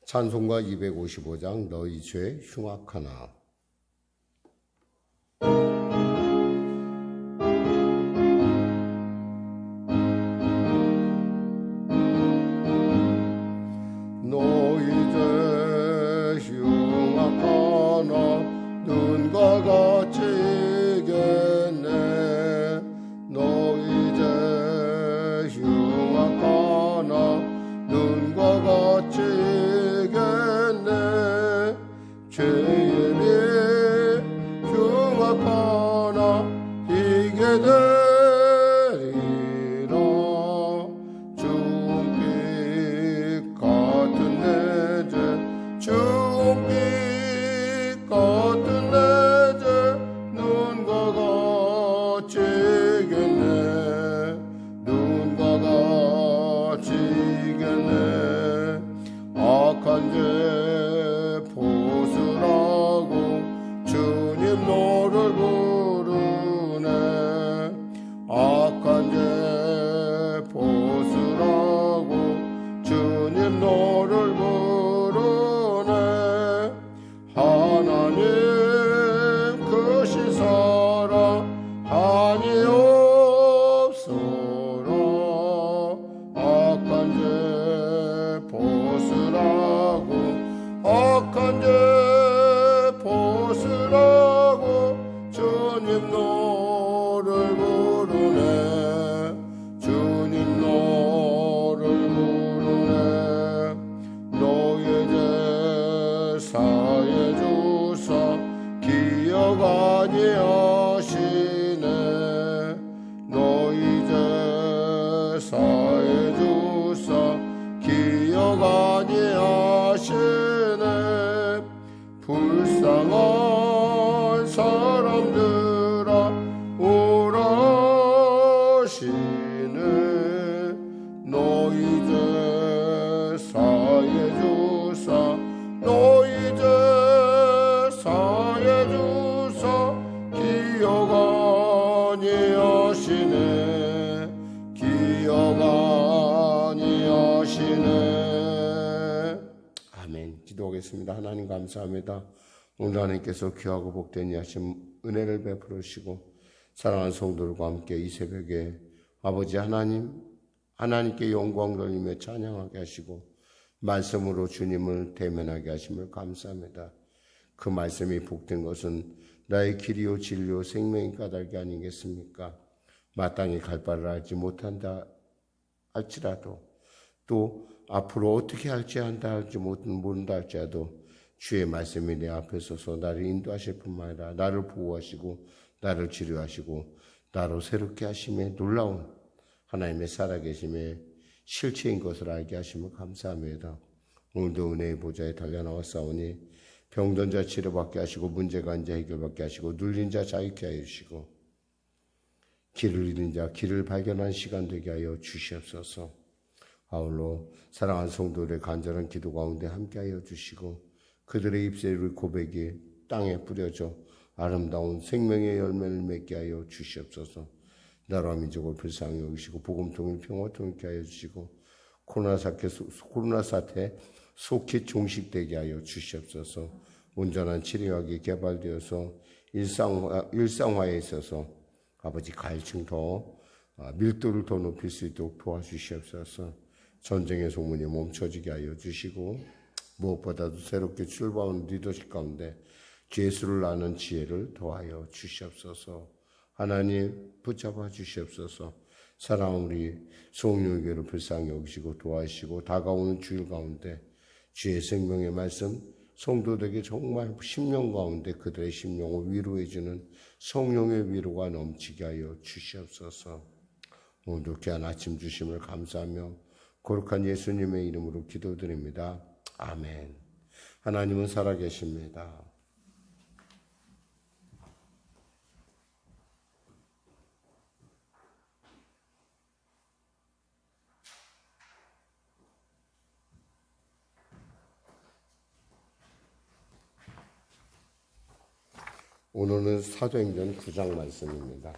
찬송가 255장 너희 죄 흉악하나. 너희 죄 흉악하나 눈과 같이 이겠네. 너희 죄 흉악하나 눈과 같이 이겠네. 죄인이 흉악하나 이게 되리라. 주홍빛 같은 내 죄, 주홍빛 같은 내 죄 눈과 같이 이겠네. 눈과 같이 이겠네. 악한 죄 보수라고 주님 너를 부르네. 악한 죄 보수라고 주님 너를 부르네. 하나님 크신 사랑 한이 없어라. 악한 죄 보수라고 악한 죄 보수라고 주님 너를 부르네. 주님 너를 부르네. 너의 죄 사해 주사 기억 아니하시네. 너희 죄 사해 주사 기억 아니하시네. 불쌍한 사람들아 오라시네. 너희 죄 사해 주사 너희 죄 사해 주사 기억 아니하시네. 기억 아니하시네. 아멘. 기도하겠습니다. 하나님 감사합니다. 오늘 하나님께서 귀하고 복된 이 아침 은혜를 베풀으시고 사랑하는 성도들과 함께 이 새벽에 아버지 하나님께 영광 돌리며 찬양하게 하시고 말씀으로 주님을 대면하게 하심을 감사합니다. 그 말씀이 복된 것은 나의 길이요 진리요 생명이 까닭이 아니겠습니까? 마땅히 갈 바를 알지 못한다 할지라도 또 앞으로 어떻게 할지 한다 할지 모른다 할지라도 주의 말씀이 내 앞에 서서 나를 인도하실 뿐만 아니라 나를 보호하시고 나를 치료하시고 나로 새롭게 하심에 놀라운 하나님의 살아계심의 실체인 것을 알게 하심을 감사합니다. 오늘도 은혜의 보좌에 달려나왔사오니 병든 자 치료받게 하시고 문제가 안 자 해결받게 하시고 눌린 자 자유케 하여 주시고 길을 잃은 자 길을 발견한 시간 되게 하여 주시옵소서. 아울러 사랑하는 성도들의 간절한 기도 가운데 함께하여 주시고 그들의 입술의 고백이 땅에 뿌려져 아름다운 생명의 열매를 맺게 하여 주시옵소서. 나라 민족을 불쌍히 여기시고 복음 통일 평화 통일케 하여 주시고 코로나 사태 속히 종식되게 하여 주시옵소서. 온전한 치료약이 개발되어서 일상화에 있어서 아버지 가해층 더 밀도를 더 높일 수 있도록 도와주시옵소서. 전쟁의 소문이 멈춰지게 하여 주시고 무엇보다도 새롭게 출발하는 리더십 가운데 예수를 아는 지혜를 더하여 주시옵소서. 하나님 붙잡아 주시옵소서. 사랑하는 우리 송영교를 불쌍히 여기시고 도와주시고 다가오는 주일 가운데 주의 생명의 말씀 성도들에게 정말 심령 가운데 그들의 심령을 위로해 주는 성령의 위로가 넘치게 하여 주시옵소서. 오늘도 귀한 아침 주심을 감사하며 거룩한 예수님의 이름으로 기도드립니다. 아멘. 하나님은 살아계십니다. 오늘은 사도행전 9장 말씀입니다.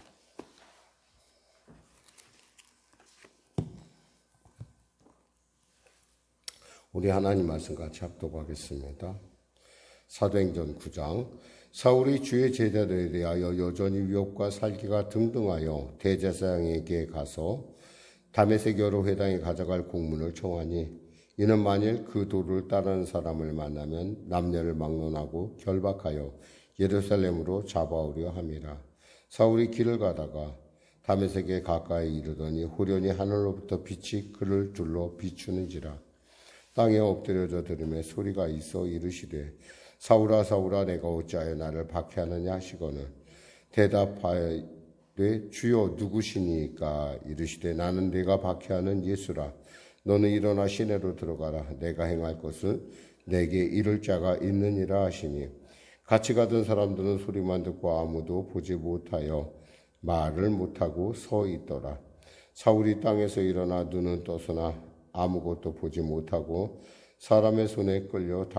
우리 하나님 말씀 같이 합독하겠습니다. 사도행전 9장. 사울이 주의 제자들에 대하여 여전히 위협과 살기가 등등하여 대제사장에게 가서 다메섹 여러 회당에 가져갈 공문을 청하니, 이는 만일 그 도를 따르는 사람을 만나면 남녀를 막론하고 결박하여 예루살렘으로 잡아오려 함이라. 사울이 길을 가다가 다메섹에 가까이 이르더니 후련히 하늘로부터 빛이 그를 둘러 비추는지라. 땅에 엎드려져 들음에 소리가 있어 이르시되, 사울아 사울아 내가 어찌하여 나를 박해하느냐 하시거늘, 대답하되 주여 누구시니까? 이르시되 나는 네가 박해하는 예수라. 너는 일어나 시내로 들어가라. 내가 행할 것을 내게 이를 자가 있느니라 하시니, 같이 가던 사람들은 소리만 듣고 아무도 보지 못하여 말을 못하고 서 있더라. 사울이 땅에서 일어나 눈은 떠서나 아무것도 보지 못하고 사람의 손에 끌려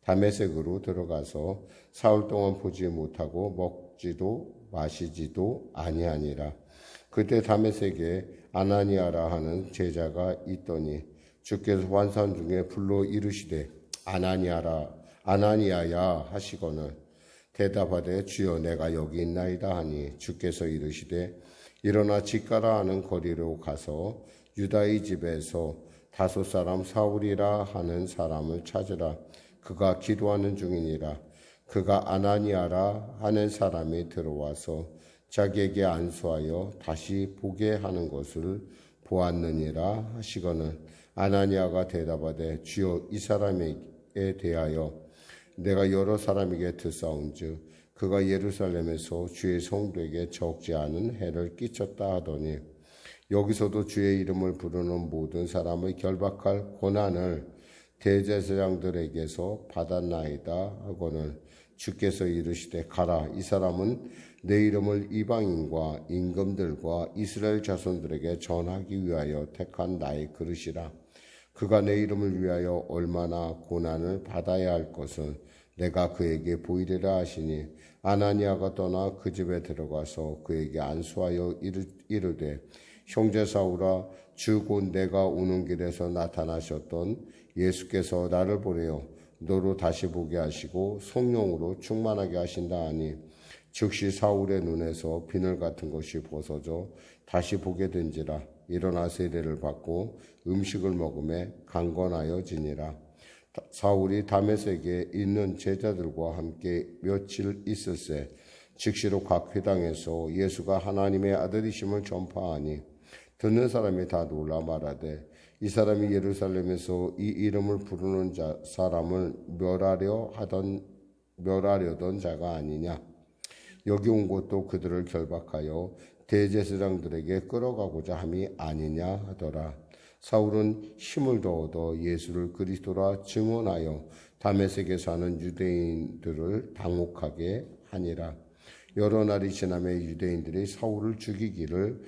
다메섹으로 들어가서 사흘 동안 보지 못하고 먹지도 마시지도 아니하니라. 그때 다메섹에 아나니아라 하는 제자가 있더니 주께서 환상 중에 불러 이르시되 아나니아야 하시거늘, 대답하되 주여 내가 여기 있나이다 하니, 주께서 이르시되 일어나 직가라 하는 거리로 가서 유다의 집에서 다소 사람 사울이라 하는 사람을 찾으라. 그가 기도하는 중이니라. 그가 아나니아라 하는 사람이 들어와서 자기에게 안수하여 다시 보게 하는 것을 보았느니라 하시거늘, 아나니아가 대답하되 주여 이 사람에 대하여 내가 여러 사람에게 듣사온즉 그가 예루살렘에서 주의 성도에게 적지 않은 해를 끼쳤다 하더니, 여기서도 주의 이름을 부르는 모든 사람을 결박할 권한을 대제사장들에게서 받았나이다 하거늘, 주께서 이르시되 가라. 이 사람은 내 이름을 이방인과 임금들과 이스라엘 자손들에게 전하기 위하여 택한 나의 그릇이라. 그가 내 이름을 위하여 얼마나 고난을 받아야 할 것을 내가 그에게 보이리라 하시니, 아나니아가 떠나 그 집에 들어가서 그에게 안수하여 이르되, 형제 사울아, 주 곧 내가 오는 길에서 나타나셨던 예수께서 나를 보내어 너로 다시 보게 하시고 성령으로 충만하게 하신다 하니, 즉시 사울의 눈에서 비늘 같은 것이 벗어져 다시 보게 된지라. 일어나 세례를 받고 음식을 먹음에 강건하여지니라. 사울이 다메섹에 있는 제자들과 함께 며칠 있을새 즉시로 각 회당에서 예수가 하나님의 아들이심을 전파하니, 듣는 사람이 다 놀라 말하되, 이 사람이 예루살렘에서 이 이름을 부르는 사람을 멸하려던 자가 아니냐. 여기 온 것도 그들을 결박하여 대제사장들에게 끌어가고자 함이 아니냐 하더라. 사울은 힘을 더 얻어 예수를 그리스도라 증언하여 다메섹에 사는 유대인들을 당혹하게 하니라. 여러 날이 지나매 유대인들이 사울을 죽이기를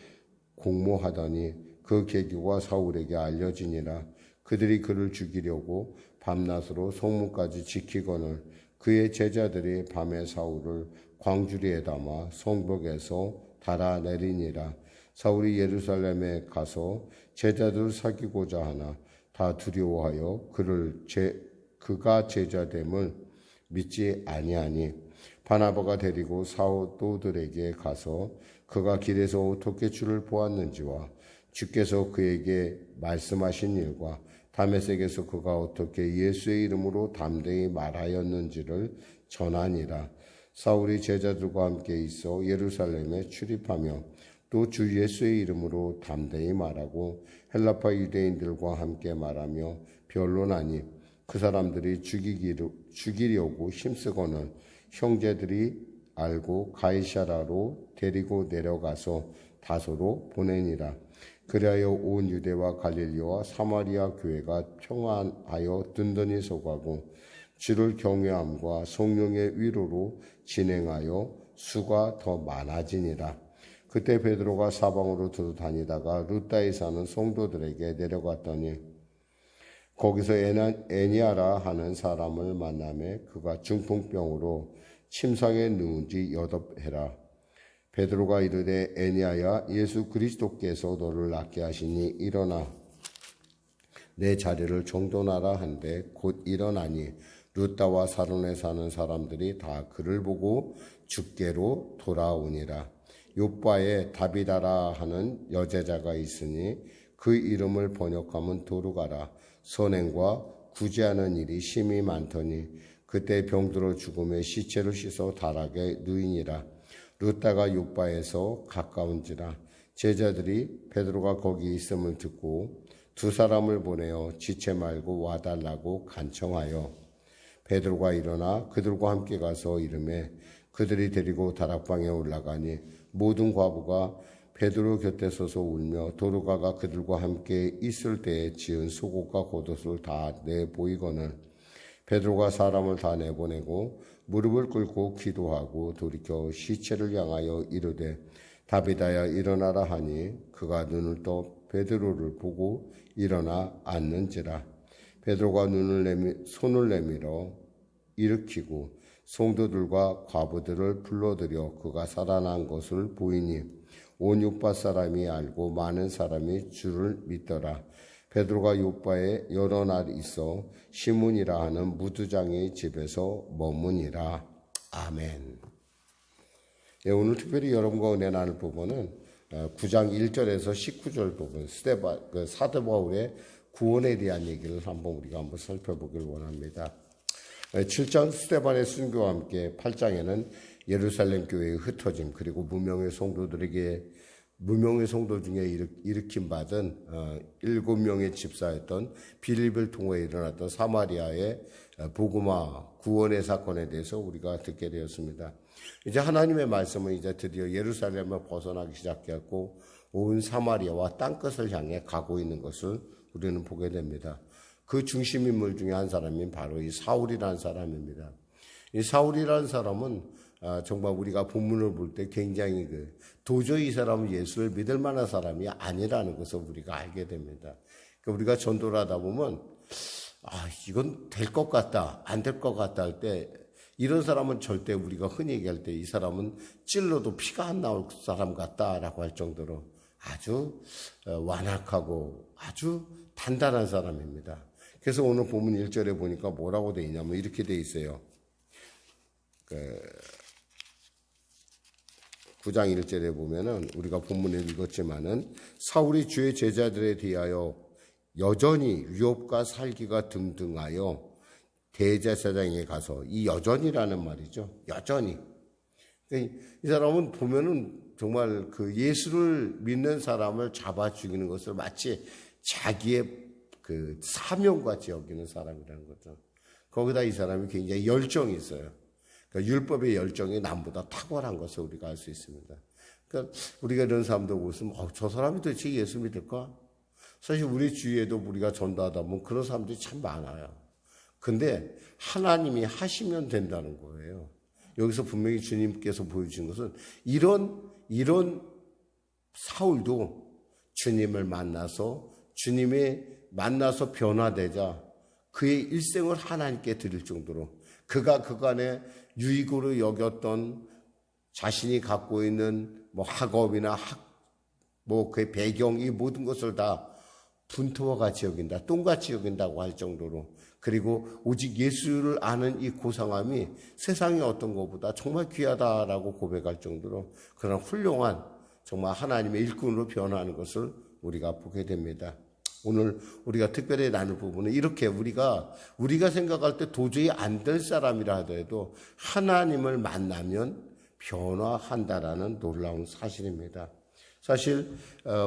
공모하더니 그 계기가 사울에게 알려지니라. 그들이 그를 죽이려고 밤낮으로 성문까지 지키거늘, 그의 제자들이 밤에 사울을 광주리에 담아 성벽에서 달아내리니라. 사울이 예루살렘에 가서 제자들을 사귀고자 하나 다 두려워하여 그가 제자됨을 믿지 아니하니, 바나바가 데리고 사도들에게 가서 그가 길에서 어떻게 주를 보았는지와 주께서 그에게 말씀하신 일과 다메섹에서 그가 어떻게 예수의 이름으로 담대히 말하였는지를 전하니라. 사울이 제자들과 함께 있어 예루살렘에 출입하며 또 주 예수의 이름으로 담대히 말하고 헬라파 유대인들과 함께 말하며 변론하니, 그 사람들이 죽이려고 힘쓰거늘 형제들이 알고 가이사라로 데리고 내려가서 다소로 보내니라. 그리하여 온 유대와 갈릴리와 사마리아 교회가 평안하여 든든히 서가고 주를 경외함과 성령의 위로로 진행하여 수가 더 많아지니라. 그때 베드로가 사방으로 두루 다니다가 루다에 사는 성도들에게 내려갔더니 거기서 애니아라 하는 사람을 만나매 그가 중풍병으로 침상에 누운 지 8해라. 베드로가 이르되 애니아야, 예수 그리스도께서 너를 낫게 하시니 일어나 내 자리를 정돈하라 한데 곧 일어나니 루다와 사론에 사는 사람들이 다 그를 보고 죽게로 돌아오니라. 요바에 다비다라 하는 여제자가 있으니 그 이름을 번역하면 도루가라. 선행과 구제하는 일이 심히 많더니 그때 병들어 죽음에 시체를 씻어 다락에 누이니라. 루다가 요바에서 가까운지라. 제자들이 베드로가 거기 있음을 듣고 두 사람을 보내어 지체 말고 와달라고 간청하여 베드로가 일어나 그들과 함께 가서 이르매 그들이 데리고 다락방에 올라가니 모든 과부가 베드로 곁에 서서 울며 도루가가 그들과 함께 있을 때에 지은 속옷과 겉옷을 다 내보이거늘 베드로가 사람을 다 내보내고 무릎을 꿇고 기도하고 돌이켜 시체를 향하여 이르되 다비다야 일어나라 하니 그가 눈을 떠 베드로를 보고 일어나 앉는지라. 베드로가 손을 내밀어 일으키고 성도들과 과부들을 불러들여 그가 살아난 것을 보이니 온 요파 사람이 알고 많은 사람이 주를 믿더라. 베드로가 요파에 여러 날 있어 시몬이라 하는 무두장의 집에서 머무니라. 아멘. 예, 오늘 특별히 여러분과 은혜 나눌 부분은 9장 1절에서 19절 부분 사도 바울의 구원에 대한 얘기를 우리가 한번 살펴보길 원합니다. 7장 스데반의 순교와 함께 8장에는 예루살렘 교회의 흩어짐 그리고 무명의 성도 중에 일으킴 받은 7명의 집사였던 빌립을 통해 일어났던 사마리아의 복음화 구원의 사건에 대해서 우리가 듣게 되었습니다. 이제 하나님의 말씀은 이제 드디어 예루살렘을 벗어나기 시작했고 온 사마리아와 땅끝을 향해 가고 있는 것을 우리는 보게 됩니다. 그 중심 인물 중에 한 사람이 바로 이 사울이라는 사람입니다. 이 사울이라는 사람은 정말 우리가 본문을 볼 때 굉장히 도저히 이 사람은 예수를 믿을 만한 사람이 아니라는 것을 우리가 알게 됩니다. 그러니까 우리가 전도를 하다 보면 이건 될 것 같다, 안 될 것 같다 할 때 이런 사람은 절대 우리가 흔히 얘기할 때 이 사람은 찔러도 피가 안 나올 사람 같다라고 할 정도로 아주 완악하고 아주 단단한 사람입니다. 그래서 오늘 본문 1절에 보니까 뭐라고 돼 있냐면 이렇게 돼 있어요. 9장 1절에 보면은 우리가 본문에 읽었지만은 사울이 주의 제자들에 대하여 여전히 위협과 살기가 등등하여 대제사장에 가서 이 여전이라는 말이죠. 여전히. 이 사람은 보면은 정말 그 예수를 믿는 사람을 잡아 죽이는 것을 마치 자기의 그 사명같이 여기는 사람이라는 거죠. 거기다 이 사람이 굉장히 열정이 있어요. 그러니까 율법의 열정이 남보다 탁월한 것을 우리가 알 수 있습니다. 그러니까 우리가 이런 사람들 보면 저 사람이 도대체 예수 믿을까? 사실 우리 주위에도 우리가 전도하다 보면 그런 사람들이 참 많아요. 근데 하나님이 하시면 된다는 거예요. 여기서 분명히 주님께서 보여주신 것은 이런 사울도 주님을 만나서 변화되자 그의 일생을 하나님께 드릴 정도로 그가 그간에 유익으로 여겼던 자신이 갖고 있는 학업이나 그의 배경 이 모든 것을 다 분토와 같이 여긴다, 똥같이 여긴다고 할 정도로 그리고 오직 예수를 아는 이 고상함이 세상의 어떤 것보다 정말 귀하다라고 고백할 정도로 그런 훌륭한 정말 하나님의 일꾼으로 변화하는 것을 우리가 보게 됩니다. 오늘 우리가 특별히 나눌 부분은 이렇게 우리가 생각할 때 도저히 안 될 사람이라 하더라도 하나님을 만나면 변화한다라는 놀라운 사실입니다. 사실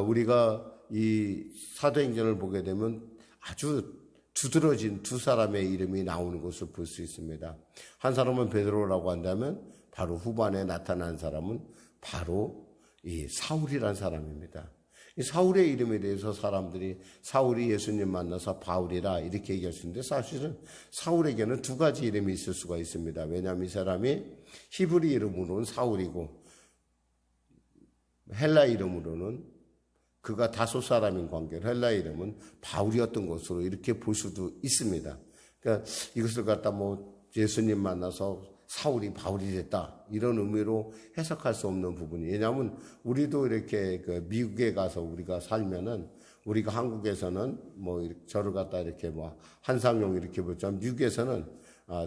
우리가 이 사도행전을 보게 되면 아주 두드러진 두 사람의 이름이 나오는 것을 볼 수 있습니다. 한 사람은 베드로라고 한다면 바로 후반에 나타난 사람은 바로 이 사울이라는 사람입니다. 이 사울의 이름에 대해서 사람들이 사울이 예수님 만나서 바울이라 이렇게 얘기할 수 있는데 사실은 사울에게는 두 가지 이름이 있을 수가 있습니다. 왜냐하면 이 사람이 히브리 이름으로는 사울이고 헬라 이름으로는 그가 다소 사람인 관계로 헬라 이름은 바울이었던 것으로 이렇게 볼 수도 있습니다. 그러니까 이것을 갖다 예수님 만나서 사울이 바울이 됐다 이런 의미로 해석할 수 없는 부분이 왜냐하면 우리도 이렇게 미국에 가서 우리가 살면은 우리가 한국에서는 뭐 저를 갖다 이렇게 뭐 한상용 이렇게 보지만 미국에서는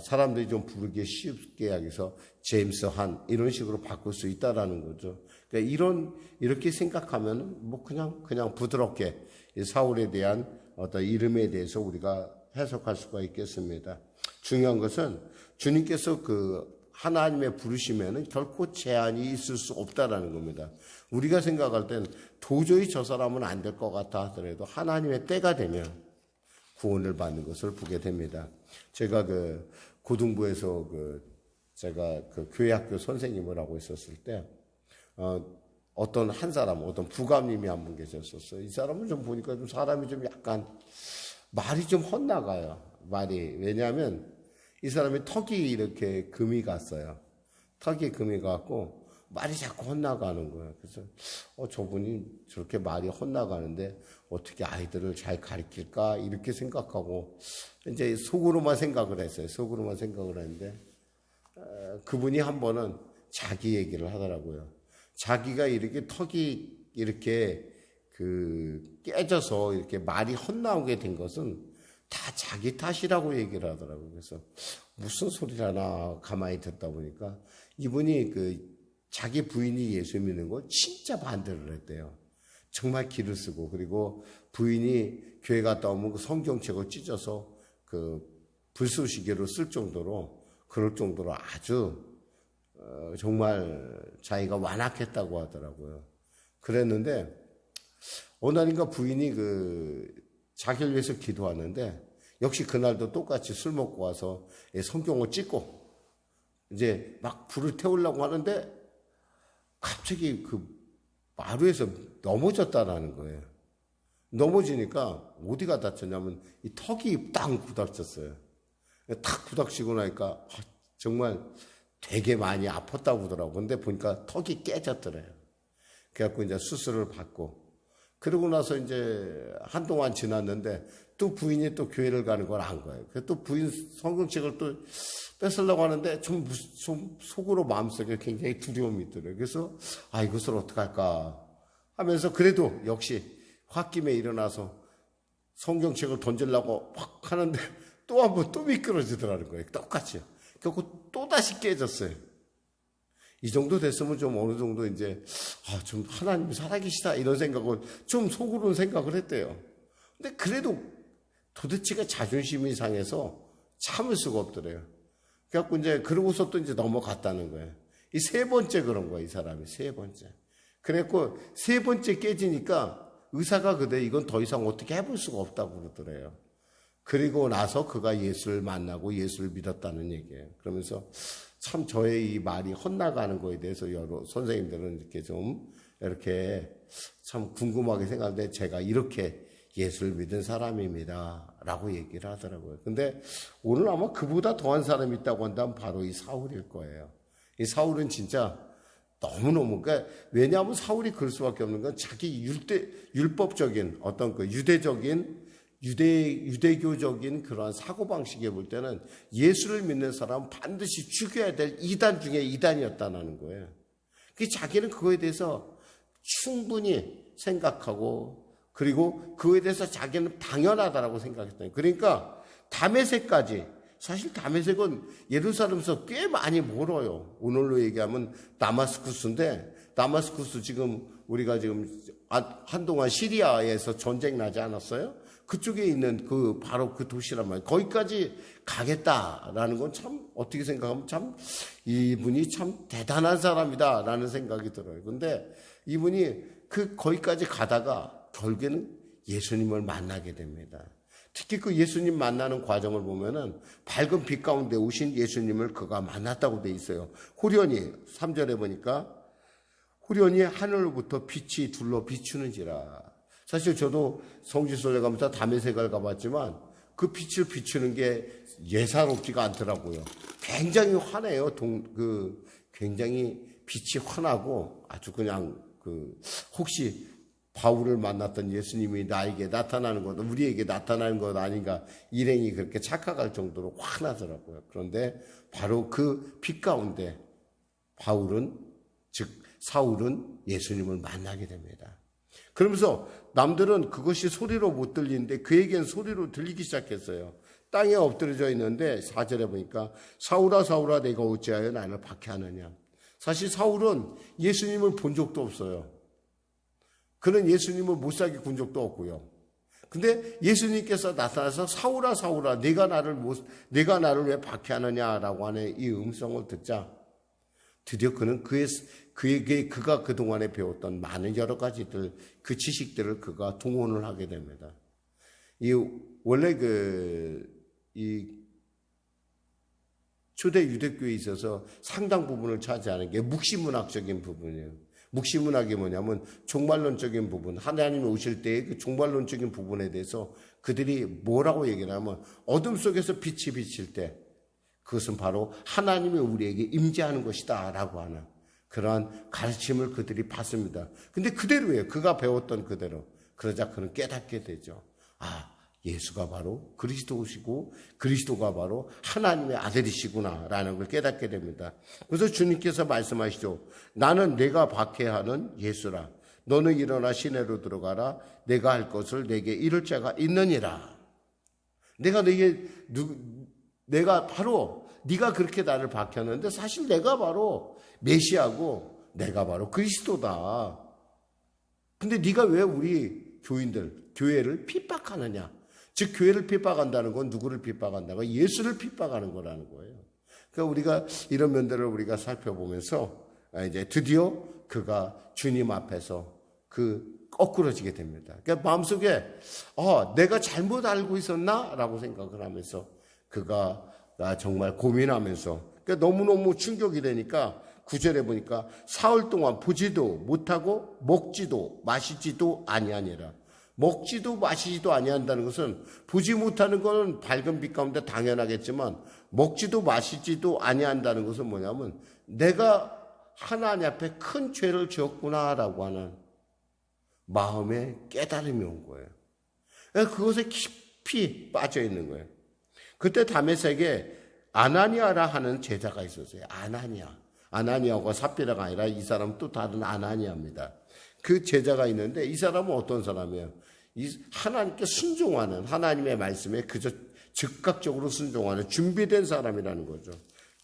사람들이 좀 부르기 쉽게 하기서 제임스 한 이런 식으로 바꿀 수 있다라는 거죠. 그러니까 이렇게 생각하면 뭐 그냥 부드럽게 사울에 대한 어떤 이름에 대해서 우리가 해석할 수가 있겠습니다. 중요한 것은 주님께서 그 하나님의 부르심에는 결코 제한이 있을 수 없다라는 겁니다. 우리가 생각할 땐 도저히 저 사람은 안 될 것 같아 하더라도 하나님의 때가 되면 구원을 받는 것을 보게 됩니다. 제가 그 고등부에서 제가 그 교회학교 선생님을 하고 있었을 때 어떤 부감님이 한 분 계셨었어요. 이 사람은 좀 보니까 좀 사람이 좀 약간 말이 좀 헛나가요. 왜냐하면 이 사람이 턱이 이렇게 금이 갔어요. 턱이 금이 갔고 말이 자꾸 헛나가는 거예요. 그래서 저분이 저렇게 말이 헛나가는데 어떻게 아이들을 잘 가르칠까 이렇게 생각하고 이제 속으로만 생각을 했어요. 속으로만 생각을 했는데 그분이 한 번은 자기 얘기를 하더라고요. 자기가 이렇게 턱이 이렇게 깨져서 이렇게 말이 헛나오게 된 것은 다 자기 탓이라고 얘기를 하더라고요. 그래서 무슨 소리라나 가만히 듣다 보니까 이분이 자기 부인이 예수 믿는 거 진짜 반대를 했대요. 정말 기를 쓰고 그리고 부인이 교회 갔다 오면 그 성경책을 찢어서 불쏘시개로 쓸 정도로 그럴 정도로 아주 정말 자기가 완악했다고 하더라고요. 그랬는데 어느 날인가 부인이 자기를 위해서 기도하는데 역시 그날도 똑같이 술 먹고 와서 성경을 찢고 이제 막 불을 태우려고 하는데 갑자기 마루에서 넘어졌다라는 거예요. 넘어지니까 어디가 다쳤냐면 이 턱이 딱 부닥쳤어요. 탁 부닥치고 나니까 정말 되게 많이 아팠다고 하더라고요. 근데 보니까 턱이 깨졌더래요. 그래갖고 이제 수술을 받고 그러고 나서 이제 한동안 지났는데 또 부인이 또 교회를 가는 걸 안 거예요. 그래서 또 부인 성경책을 또 뺏으려고 하는데 좀 속으로 마음속에 굉장히 두려움이 있더래요. 그래서 이것을 어떡할까 하면서 그래도 역시 홧김에 일어나서 성경책을 던지려고 확 하는데 또 한 번 또 미끄러지더라는 거예요. 똑같이요. 그리고 또다시 깨졌어요. 이 정도 됐으면 좀 어느 정도 이제 좀 하나님이 살아계시다 이런 생각을 좀 속으로는 생각을 했대요. 근데 그래도 도대체가 자존심이 상해서 참을 수가 없더래요. 그래갖고 이제 그러고서 또 이제 넘어갔다는 거예요. 이 세 번째 그런 거예요. 이 사람이 세 번째. 그래갖고 세 번째 깨지니까 의사가 이건 더 이상 어떻게 해볼 수가 없다고 그러더래요. 그리고 나서 그가 예수를 만나고 예수를 믿었다는 얘기예요. 그러면서 참 저의 이 말이 헛나가는 거에 대해서 여러 선생님들은 이렇게 참 궁금하게 생각하는데 제가 이렇게 예수를 믿은 사람입니다 라고 얘기를 하더라고요. 근데 오늘 아마 그보다 더한 사람이 있다고 한다면 바로 이 사울일 거예요. 이 사울은 진짜 너무너무, 왜냐하면 사울이 그럴 수밖에 없는 건 자기 율법적인 어떤 유대교적인 그러한 사고방식에 볼 때는 예수를 믿는 사람은 반드시 죽여야 될 이단 중에 이단이었다는 거예요. 자기는 그거에 대해서 충분히 생각하고 그리고 그거에 대해서 자기는 당연하다라고 생각했어요. 그러니까 다메섹까지, 사실 다메섹은 예루살렘에서 꽤 많이 멀어요. 오늘로 얘기하면 다마스쿠스인데 다마스쿠스 우리가 한동안 시리아에서 전쟁 나지 않았어요? 그쪽에 있는 바로 그 도시란 말이에요. 거기까지 가겠다라는 건 참 어떻게 생각하면 참 이분이 참 대단한 사람이다라는 생각이 들어요. 근데 이분이 거기까지 가다가 결국에는 예수님을 만나게 됩니다. 특히 그 예수님 만나는 과정을 보면은 밝은 빛 가운데 오신 예수님을 그가 만났다고 돼 있어요. 호련히 3절에 보니까 호련히 하늘로부터 빛이 둘러 비추는지라. 사실 저도 성지순례 가면서 다메섹을 가봤지만 그 빛을 비추는 게 예사롭지가 않더라고요. 굉장히 환해요. 굉장히 빛이 환하고 아주 혹시 바울을 만났던 예수님이 나에게 나타나는 것, 우리에게 나타나는 것 아닌가 일행이 그렇게 착각할 정도로 환하더라고요. 그런데 바로 그 빛 가운데 사울은 예수님을 만나게 됩니다. 그러면서 남들은 그것이 소리로 못 들리는데 그에겐 소리로 들리기 시작했어요. 땅에 엎드려져 있는데 4절에 보니까 사울아 사울아 내가 어찌하여 나를 박해하느냐. 사실 사울은 예수님을 본 적도 없어요. 그는 예수님을 못살게 군 적도 없고요. 근데 예수님께서 나타나서 사울아 사울아 내가 나를 왜 박해하느냐라고 하는 이 음성을 듣자 드디어 그는 그가 그동안에 배웠던 많은 여러 가지들, 그 지식들을 그가 동원을 하게 됩니다. 원래 이 초대 유대교에 있어서 상당 부분을 차지하는 게 묵시문학적인 부분이에요. 묵시문학이 뭐냐면 종말론적인 부분, 하나님이 오실 때의 그 종말론적인 부분에 대해서 그들이 뭐라고 얘기를 하면 어둠 속에서 빛이 비칠 때 그것은 바로 하나님이 우리에게 임재하는 것이다 라고 하는 그러한 가르침을 그들이 받습니다. 근데 그대로예요. 그가 배웠던 그대로. 그러자 그는 깨닫게 되죠. 예수가 바로 그리스도시고 그리스도가 바로 하나님의 아들이시구나 라는 걸 깨닫게 됩니다. 그래서 주님께서 말씀하시죠. 나는 내가 박해하는 예수라. 너는 일어나 시내로 들어가라. 내가 할 것을 내게 이룰 자가 있느니라. 내가 바로 네가 그렇게 나를 박혔는데 사실 내가 바로 메시아고 내가 바로 그리스도다. 근데 네가 왜 우리 교회를 핍박하느냐. 즉 교회를 핍박한다는 건 누구를 핍박한다고? 예수를 핍박하는 거라는 거예요. 그러니까 우리가 이런 면들을 우리가 살펴보면서 이제 드디어 그가 주님 앞에서 엇그러지게 됩니다. 그러니까 마음속에 내가 잘못 알고 있었나라고 생각을 하면서 그가 정말 고민하면서 그러니까 너무너무 충격이 되니까 9절에 보니까 사흘 동안 보지도 못하고 먹지도 마시지도 아니하니라. 먹지도 마시지도 아니한다는 것은 보지 못하는 것은 밝은 빛 가운데 당연하겠지만 먹지도 마시지도 아니한다는 것은 뭐냐면 내가 하나님 앞에 큰 죄를 지었구나라고 하는 마음의 깨달음이 온 거예요. 그것에 깊이 빠져 있는 거예요. 그때 다메섹에 아나니아라 하는 제자가 있었어요. 아나니아가 삽비라가 아니라 이 사람은 또 다른 아나니아입니다. 그 제자가 있는데 이 사람은 어떤 사람이에요? 하나님께 순종하는 하나님의 말씀에 그저 즉각적으로 순종하는 준비된 사람이라는 거죠.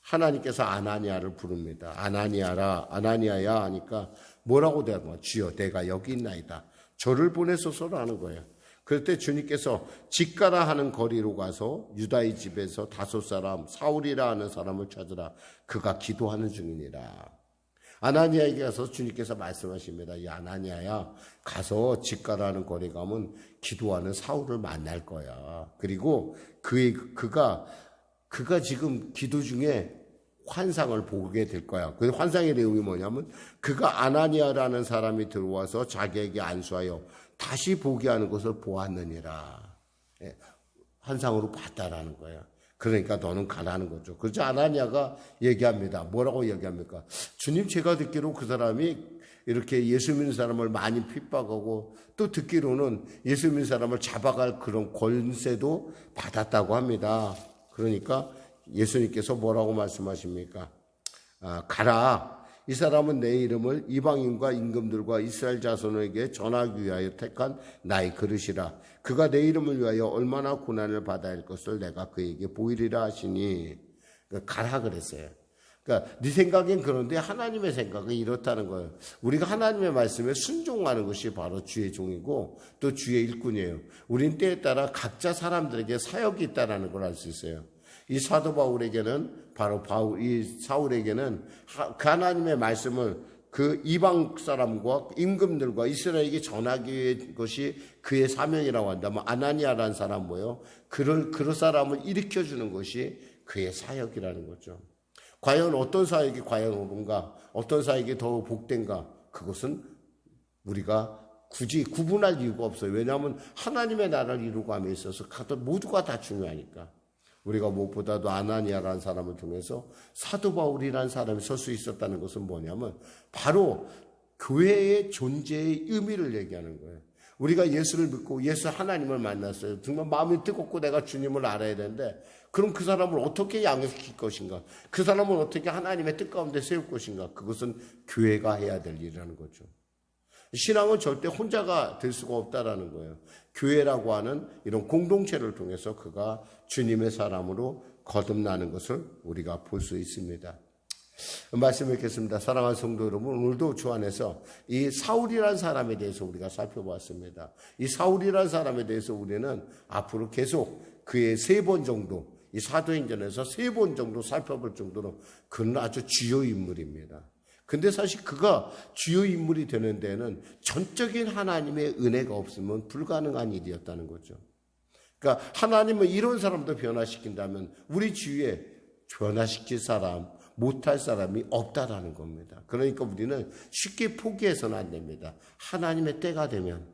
하나님께서 아나니아를 부릅니다. 아나니아야 하니까 뭐라고 대답하면 주여 내가 여기 있나이다. 저를 보내소서라는 거예요. 그럴 때 주님께서 직가라 하는 거리로 가서 유다의 집에서 5사람 사울이라 하는 사람을 찾으라. 그가 기도하는 중이니라. 아나니아에게 가서 주님께서 말씀하십니다. 이 아나니아야 가서 직가라 하는 거리 가면 기도하는 사울을 만날 거야. 그리고 그가 지금 기도 중에 환상을 보게 될 거야. 그 환상의 내용이 뭐냐면 그가 아나니아라는 사람이 들어와서 자기에게 안수하여 다시 보게 하는 것을 보았느니라. 환상으로 봤다라는 거야. 그러니까 너는 가라는 거죠. 그래서 아나니아가 얘기합니다. 뭐라고 얘기합니까? 주님 제가 듣기로 그 사람이 이렇게 예수 믿는 사람을 많이 핍박하고 또 듣기로는 예수 믿는 사람을 잡아갈 그런 권세도 받았다고 합니다. 그러니까 예수님께서 뭐라고 말씀하십니까? 가라. 이 사람은 내 이름을 이방인과 임금들과 이스라엘 자손에게 전하기 위하여 택한 나의 그릇이라. 그가 내 이름을 위하여 얼마나 고난을 받아야 할 것을 내가 그에게 보이리라 하시니. 가라 그랬어요. 그러니까 네 생각엔 그런데 하나님의 생각은 이렇다는 거예요. 우리가 하나님의 말씀에 순종하는 것이 바로 주의 종이고 또 주의 일꾼이에요. 우린 때에 따라 각자 사람들에게 사역이 있다는 걸 알 수 있어요. 이 사도 바울에게는 이 사울에게는 하나님의 말씀을 그 이방 사람과 임금들과 이스라엘에게 전하기 위한 것이 그의 사명이라고 한다면 아나니아라는 사람 뭐예요? 그 사람을 일으켜주는 것이 그의 사역이라는 거죠. 과연 어떤 사역이 과연 옳은가? 어떤 사역이 더 복된가? 그것은 우리가 굳이 구분할 이유가 없어요. 왜냐하면 하나님의 나라를 이루고 함에 있어서 모두가 다 중요하니까. 우리가 무엇보다도 아나니아라는 사람을 통해서 사도 바울이라는 사람이 설 수 있었다는 것은 뭐냐면 바로 교회의 존재의 의미를 얘기하는 거예요. 우리가 예수를 믿고 예수 하나님을 만났어요. 정말 마음이 뜨겁고 내가 주님을 알아야 되는데 그럼 그 사람을 어떻게 양육시킬 것인가? 그 사람을 어떻게 하나님의 뜻 가운데 세울 것인가? 그것은 교회가 해야 될 일이라는 거죠. 신앙은 절대 혼자가 될 수가 없다라는 거예요. 교회라고 하는 이런 공동체를 통해서 그가 주님의 사람으로 거듭나는 것을 우리가 볼 수 있습니다. 말씀 읽겠습니다. 사랑하는 성도 여러분, 오늘도 주 안에서 이 사울이라는 사람에 대해서 우리가 살펴봤습니다. 이 사울이라는 사람에 대해서 우리는 앞으로 계속 그의 3번 정도, 이 사도행전에서 3번 정도 살펴볼 정도로 그는 아주 주요 인물입니다. 근데 사실 그가 주요 인물이 되는 데는 전적인 하나님의 은혜가 없으면 불가능한 일이었다는 거죠. 그러니까 하나님은 이런 사람도 변화시킨다면 우리 주위에 변화시킬 사람, 못할 사람이 없다라는 겁니다. 그러니까 우리는 쉽게 포기해서는 안 됩니다. 하나님의 때가 되면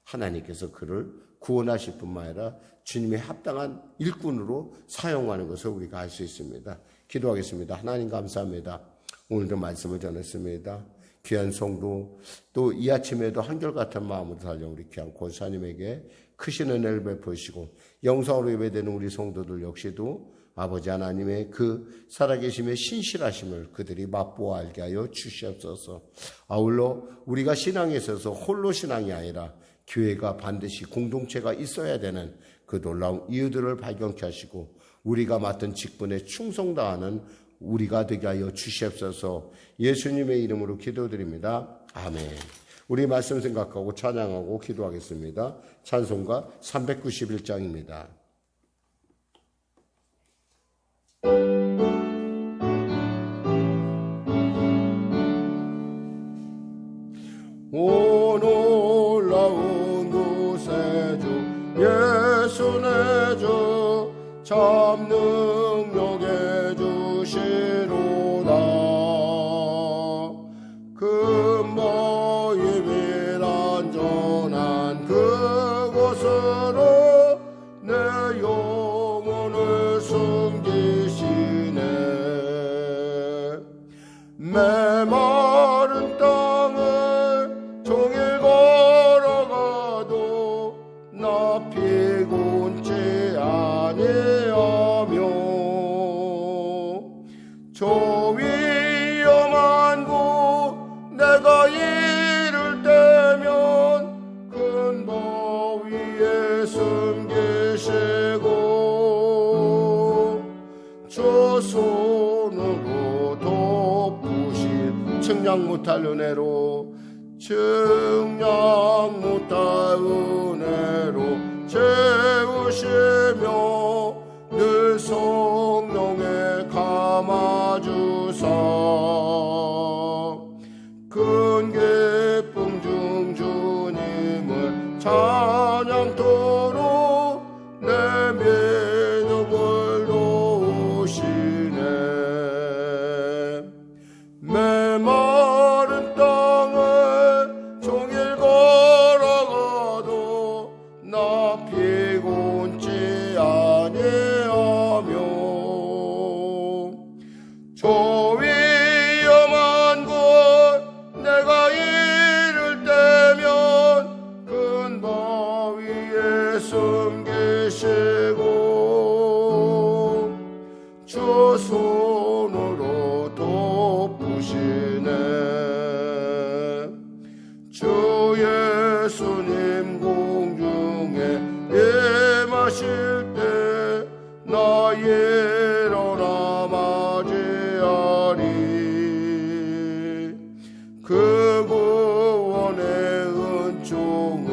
하나님께서 그를 구원하실 뿐만 아니라 주님의 합당한 일꾼으로 사용하는 것을 우리가 알 수 있습니다. 기도하겠습니다. 하나님 감사합니다. 오늘도 말씀을 전했습니다. 귀한 성도, 또 이 아침에도 한결같은 마음으로 달려 우리 귀한 권사님에게 크신 은혜를 베푸시고 영상으로 예배되는 우리 성도들 역시도 아버지 하나님의 그 살아계심의 신실하심을 그들이 맛보아 알게 하여 주시옵소서. 아울러 우리가 신앙에 있어서 홀로 신앙이 아니라 교회가 반드시 공동체가 있어야 되는 그 놀라운 이유들을 발견케 하시고 우리가 맡은 직분에 충성다하는 우리가 되게 하여 주시옵소서. 예수님의 이름으로 기도드립니다. 아멘. 우리 말씀 생각하고 찬양하고 기도하겠습니다. 찬송가 391장입니다. 오 놀라운 구세주 예수 내 주 참 능력의 주시로다. 금모임일 안전한 그곳으로 내 영혼을 숨기시네. 메마른 땅을 종일 걸어가도 나 피곤치 아니하며 저 위험한 곳 내가 이를 때면 큰 바위에 숨기시고 저 손으로 덮으신 측량 못할 은혜로 측량 못할 은혜로 채우시며 늘 성령에 감아주사 큰 기쁨 중 주님을 찬양토록 내 믿음을 놓으시네. 메마른 땅을 종일 걸어가도 나 피곤치 아니하며 저 위험한 곳 내가 이를 때면 큰 바위에 숨기시고 저 손으로 덮으시네. 주 예수님 공중에 임하실 때 나 일어나 맞이하리. 그 구원의 은총을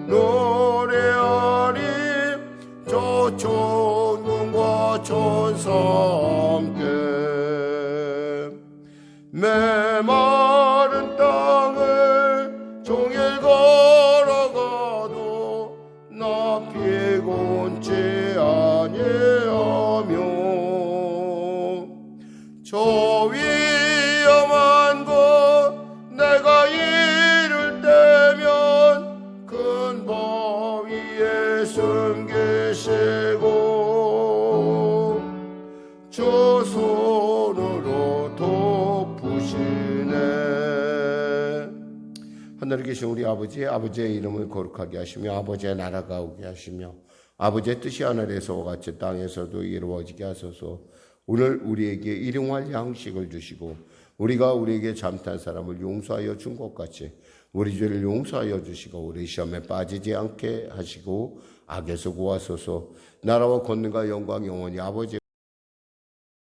노래하리. 저 천군과 천사 함께 메마른 땅을 종일 걸어가도 나 피곤치 아니하며 저 위험한 곳 내가 이를 때면 큰 바위에 숨기시고 저 손으로 덮으시네. 하늘에 계신 우리 아버지의 이름을 거룩하게 하시며 아버지의 나라가 오게 하시며 아버지의 뜻이 하늘에서와 같이 땅에서도 이루어지게 하소서. 오늘 우리에게 일용할 양식을 주시고 우리가 우리에게 잘못한 사람을 용서하여 준 것 같이 우리 죄를 용서하여 주시고 우리 시험에 빠지지 않게 하시고 악에서 구하소서. 나라와 권능과 영광 영원히 아버지